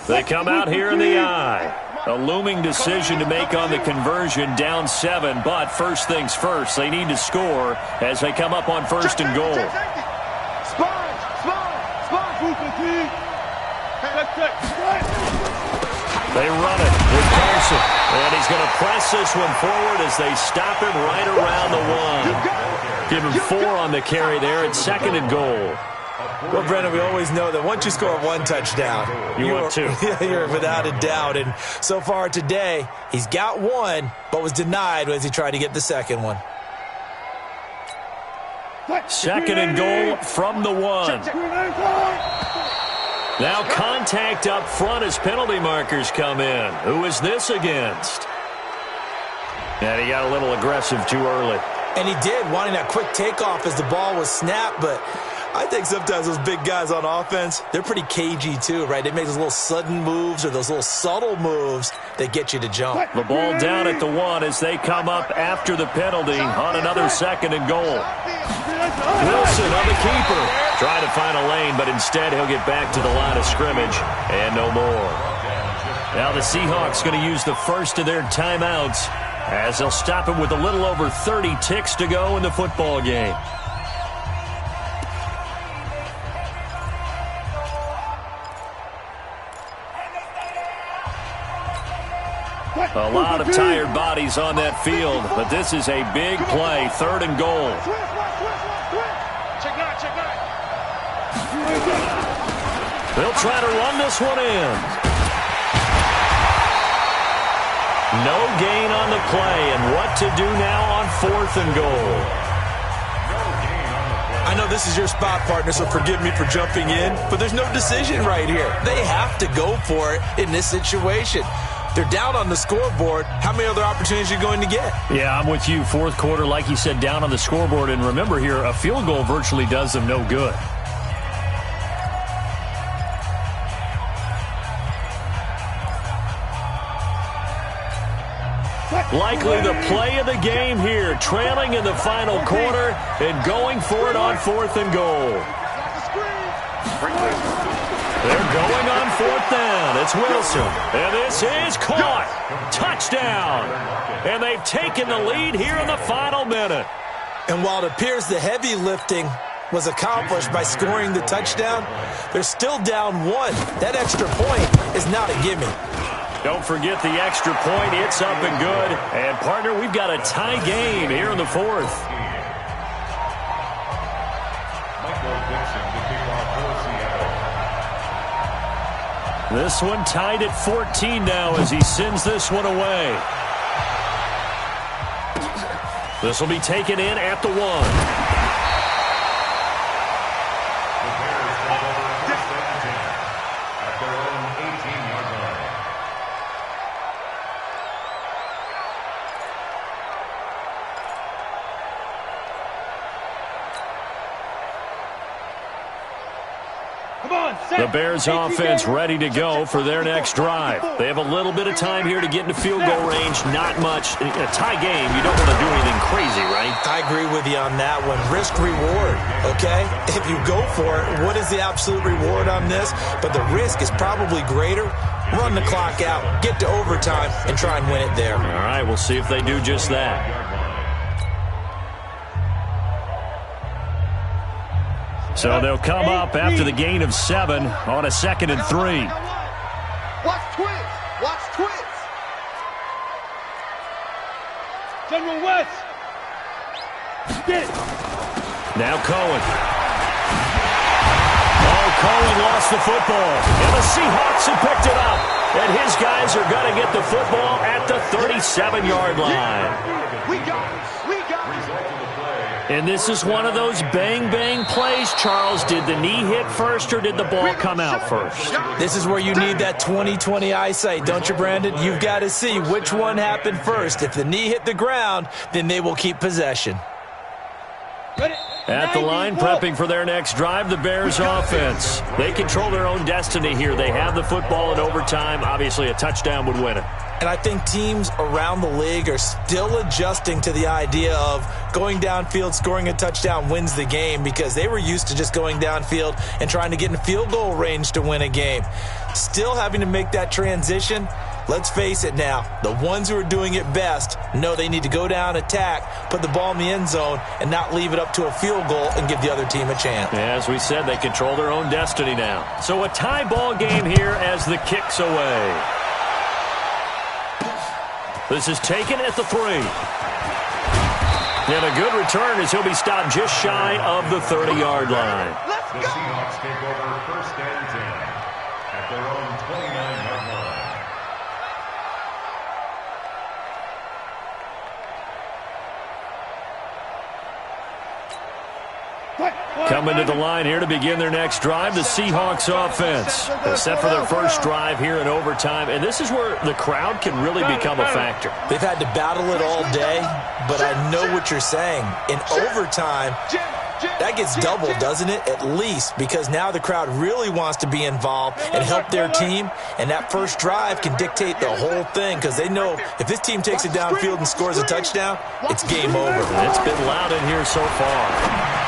They come out here in the I. A looming decision to make on the conversion, down 7, but first things first, they need to score as they come up on first and goal. They run it with Carson, and he's going to press this one forward as they stop him right around the 1. Give him 4 on the carry there at second and goal. Well, Brendan, we always know that once you score 1 touchdown, want 2. You're without a doubt. And so far today, he's got 1, but was denied as he tried to get the second one. Second and goal from the 1. Now contact up front as penalty markers come in. Who is this against? And he got a little aggressive too early. And he did, wanting that quick takeoff as the ball was snapped, but I think sometimes those big guys on offense, they're pretty cagey too, right? They make those little sudden moves or those little subtle moves that get you to jump. The ball down at the 1 as they come up after the penalty on another second and goal. Wilson on the keeper. Trying to find a lane, but instead he'll get back to the line of scrimmage and no more. Now the Seahawks going to use the first of their timeouts as they'll stop him with a little over 30 ticks to go in the football game. A lot of tired bodies on that field, but this is a big play, third and goal. They'll try to run this one in. No gain on the play, and what to do now on fourth and goal. I know this is your spot, partner, so forgive me for jumping in, but there's no decision right here. They have to go for it in this situation. They're down on the scoreboard. How many other opportunities are you going to get? Yeah, I'm with you. Fourth quarter, like you said, down on the scoreboard. And remember here, a field goal virtually does them no good. Likely the play of the game here, trailing in the final quarter and going for it on fourth and goal. They're going on fourth down. It's Wilson. And this is caught. Touchdown. And they've taken the lead here in the final minute. And while it appears the heavy lifting was accomplished by scoring the touchdown, they're still down 1. That extra point is not a gimme. Don't forget the extra point. It's up and good. And, partner, we've got a tie game here in the fourth. This one tied at 14 now as he sends this one away. This will be taken in at the 1. The Bears offense ready to go for their next drive. They have a little bit of time here to get into field goal range. Not much. In a tie game, you don't want to do anything crazy, right? I agree with you on that one. Risk reward, okay? If you go for it, what is the absolute reward on this? But the risk is probably greater. Run the clock out, get to overtime, and try and win it there. All right, we'll see if they do just that. So they'll come up after the gain of 7 on a 2nd and 3. Watch twins. Watch twins. General West. Get. Now Cohen. Oh, Cohen lost the football. And the Seahawks have picked it up. And his guys are going to get the football at the 37-yard line. We got it. We got it. And this is one of those bang-bang plays, Charles. Did the knee hit first or did the ball come out first? This is where you need that 20/20 eyesight, don't you, Brandon? You've got to see which one happened first. If the knee hit the ground, then they will keep possession. At the line, prepping for their next drive, the Bears offense. They control their own destiny here. They have the football in overtime. Obviously, a touchdown would win it. And I think teams around the league are still adjusting to the idea of going downfield, scoring a touchdown wins the game, because they were used to just going downfield and trying to get in field goal range to win a game. Still having to make that transition. Let's face it now, the ones who are doing it best know they need to go down, attack, put the ball in the end zone, and not leave it up to a field goal and give the other team a chance. Yeah, as we said, they control their own destiny now. So a tie ball game here as the kick's away. This is taken at the 3. And a good return as he'll be stopped just shy of the 30-yard line. The Seahawks take over 1st and 10 at their own 29-yard line. Coming to the line here to begin their next drive, the Seahawks offense. They're set for their first drive here in overtime, and this is where the crowd can really become a factor. They've had to battle it all day, but I know what you're saying. In overtime, that gets doubled, doesn't it? At least, because now the crowd really wants to be involved and help their team, and that first drive can dictate the whole thing, because they know if this team takes it downfield and scores a touchdown, it's game over. It's been loud in here so far.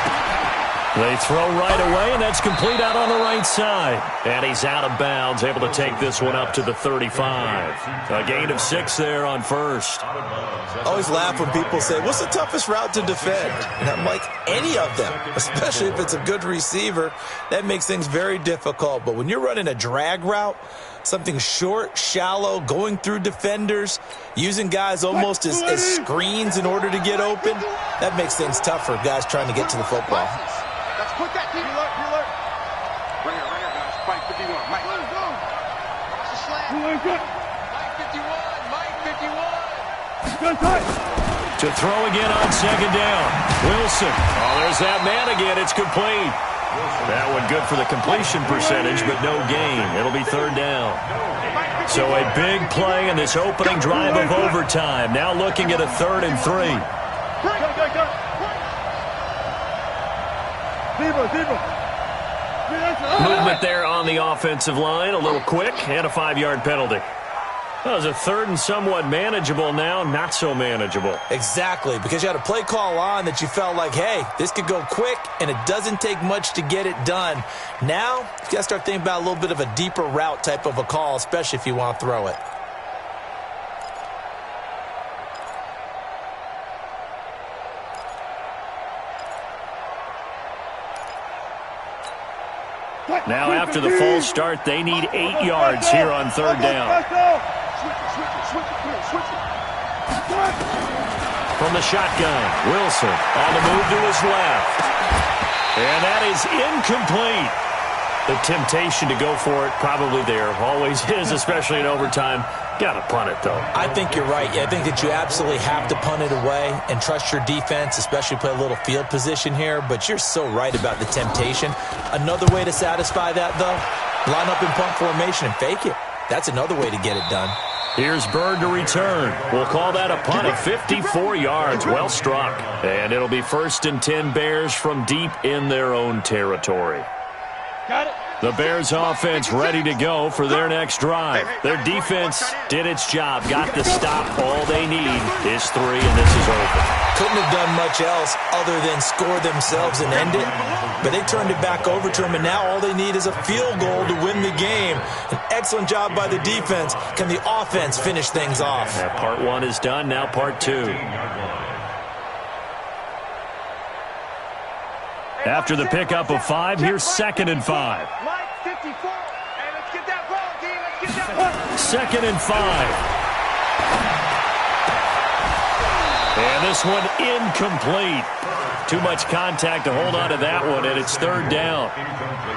They throw right away, and that's complete out on the right side. And he's out of bounds, able to take this one up to the 35. A gain of 6 there on first. I always laugh when people say, what's the toughest route to defend? And I'm like, any of them, especially if it's a good receiver. That makes things very difficult. But when you're running a drag route, something short, shallow, going through defenders, using guys almost as screens in order to get open, that makes things tough for guys trying to get to the football. Let's put that team alert. Right here, guys. Mike 51. Mike. Go. Watch the slant. Mike 51. To throw again on second down. Wilson. Oh, there's that man again. It's complete. That one good for the completion percentage, but no gain. It'll be 3rd down. So a big play in this opening drive of overtime. Now looking at a 3rd and 3. Movement there on the offensive line, a little quick, and a 5-yard penalty. That was a 3rd and somewhat manageable, now not so manageable. Exactly, because you had a play call on that you felt like, hey, this could go quick, and it doesn't take much to get it done. Now, you got to start thinking about a little bit of a deeper route type of a call, especially if you want to throw it. Now after the false start, they need 8 yards here on 3rd down. From the shotgun, Wilson on the move to his left. And that is incomplete. The temptation to go for it probably there. Always is, especially in overtime. Got to punt it, though. I think you're right. I think that you absolutely have to punt it away and trust your defense, especially play a little field position here. But you're so right about the temptation. Another way to satisfy that, though, line up in punt formation and fake it. That's another way to get it done. Here's Bird to return. We'll call that a punt of 54 yards. Well struck. And it'll be 1st and 10 Bears from deep in their own territory. Got it. The Bears offense ready to go for their next drive. Their defense did its job, got the stop. All they need is 3, and this is over. Couldn't have done much else other than score themselves and end it. But they turned it back over to them, and now all they need is a field goal to win the game. An excellent job by the defense. Can the offense finish things off? Yeah, part 1 is done, now part 2. After the pickup of 5, here's 2nd and 5. Mike 54. Hey, let's get that ball, D. Let's get that ball. 2nd and 5. And this one incomplete. Too much contact to hold on to that one, and it's third down.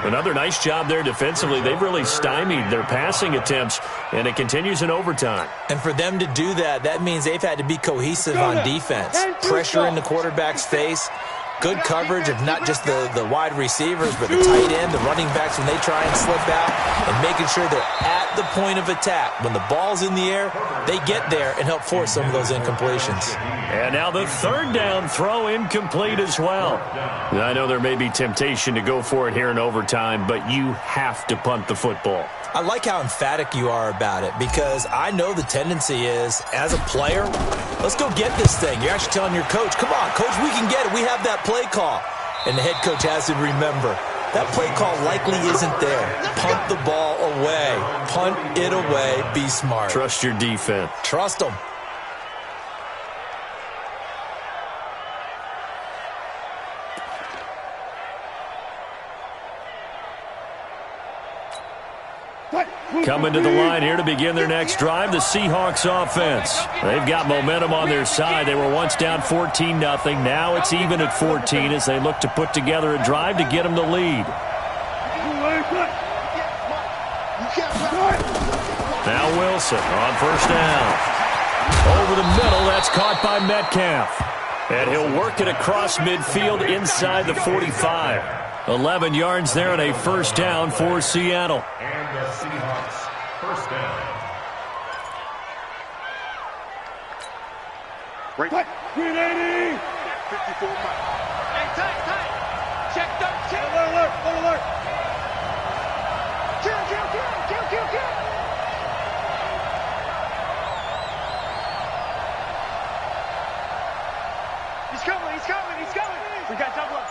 Another nice job there defensively. They've really stymied their passing attempts, and it continues in overtime. And for them to do that, that means they've had to be cohesive on defense. Pressure in the quarterback's face. Good coverage of not just the wide receivers, but the tight end, the running backs when they try and slip out, and making sure they're at the point of attack. When the ball's in the air, they get there and help force some of those incompletions. And now the third down throw incomplete as well. I know there may be temptation to go for it here in overtime, but you have to punt the football. I like how emphatic you are about it, because I know the tendency is, as a player, let's go get this thing. You're actually telling your coach, come on, coach, we can get it. We have that play call. And the head coach has to remember, that play call likely isn't there. Punt the ball away. Punt it away. Be smart. Trust your defense. Trust them. Coming to the line here to begin their next drive, the Seahawks offense. They've got momentum on their side. They were once down 14-0. Now it's even at 14 as they look to put together a drive to get them the lead. Now Wilson on first down. Over the middle, that's caught by Metcalf. And he'll work it across midfield inside the 45. 11 yards there and a first down for Seattle. And the Seahawks first down. Right. 380. 54 miles. Hey, tight. Check 13. Alert. Kill. He's coming. We got double up.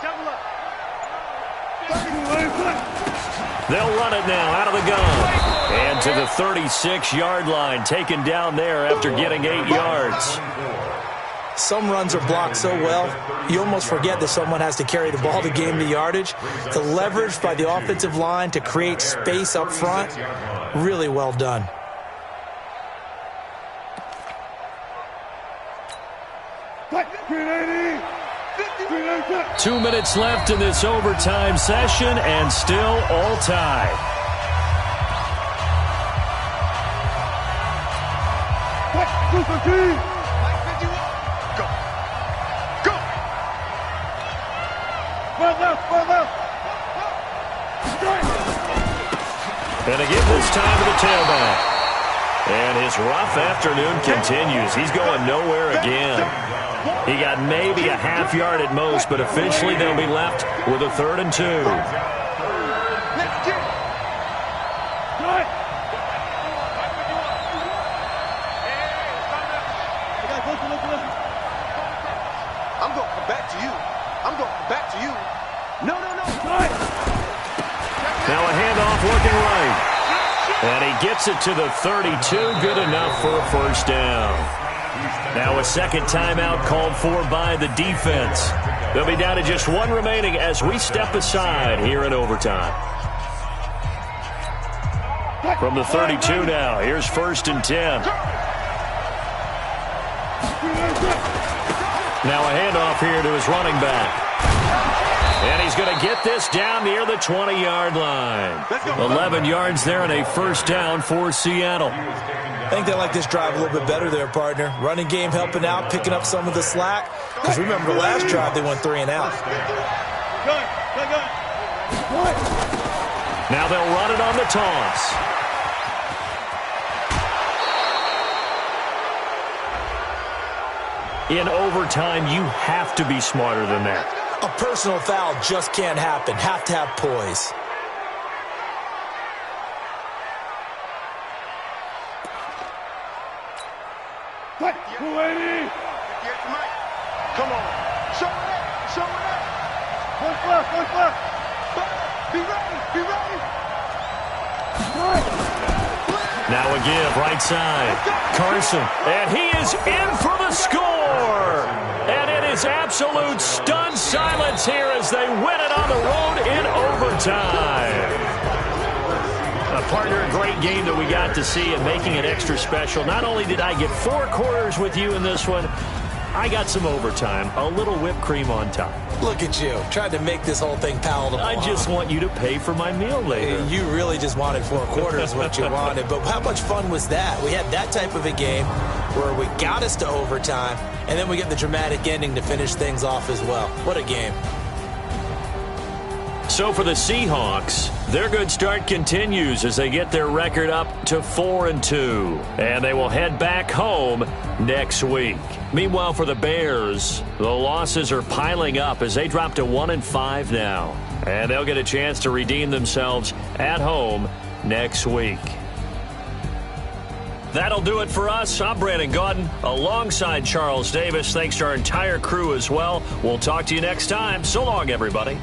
They'll run it now out of the gun. And to the 36-yard line, taken down there after getting 8 yards. Some runs are blocked so well, you almost forget that someone has to carry the ball to gain the yardage. The leverage by the offensive line to create space up front, really well done. What? 380. 2 minutes left in this overtime session, and still all tied. What? 215. Go. Far left. And again this time to the tailback. And his rough afternoon continues. He's going nowhere again. He got maybe a half yard at most, but officially they'll be left with a 3rd and 2. I'm going to come back to you. No. Now a handoff looking right. And he gets it to the 32. Good enough for a first down. Now a second timeout called for by the defense. They'll be down to just one remaining as we step aside here in overtime. From the 32 now, here's 1st and 10. Now a handoff here to his running back. And he's going to get this down near the 20-yard line. 11 yards there and a first down for Seattle. I think they like this drive a little bit better there, partner. Running game helping out, picking up some of the slack. Because remember the last drive, they went 3 and out. Now they'll run it on the toss. In overtime, you have to be smarter than that. A personal foul just can't happen. Have to have poise. What? 280. Come on. Show it up. What's left? Be ready. Now a give, right side. Carson, and he is in for the score. And it is absolute stunned silence here as they win it on the road in overtime. A partner, a great game that we got to see and making it extra special. Not only did I get 4 quarters with you in this one, I got some overtime, a little whipped cream on top. Look at you, trying to make this whole thing palatable. I just want you to pay for my meal later. You really just wanted 4 quarters what you wanted, but how much fun was that? We had that type of a game where we got us to overtime, and then we get the dramatic ending to finish things off as well. What a game. So for the Seahawks, their good start continues as they get their record up to 4-2. And they will head back home next week. Meanwhile, for the Bears, the losses are piling up as they drop to 1-5 now. And they'll get a chance to redeem themselves at home next week. That'll do it for us. I'm Brandon Gaudin alongside Charles Davis. Thanks to our entire crew as well. We'll talk to you next time. So long, everybody.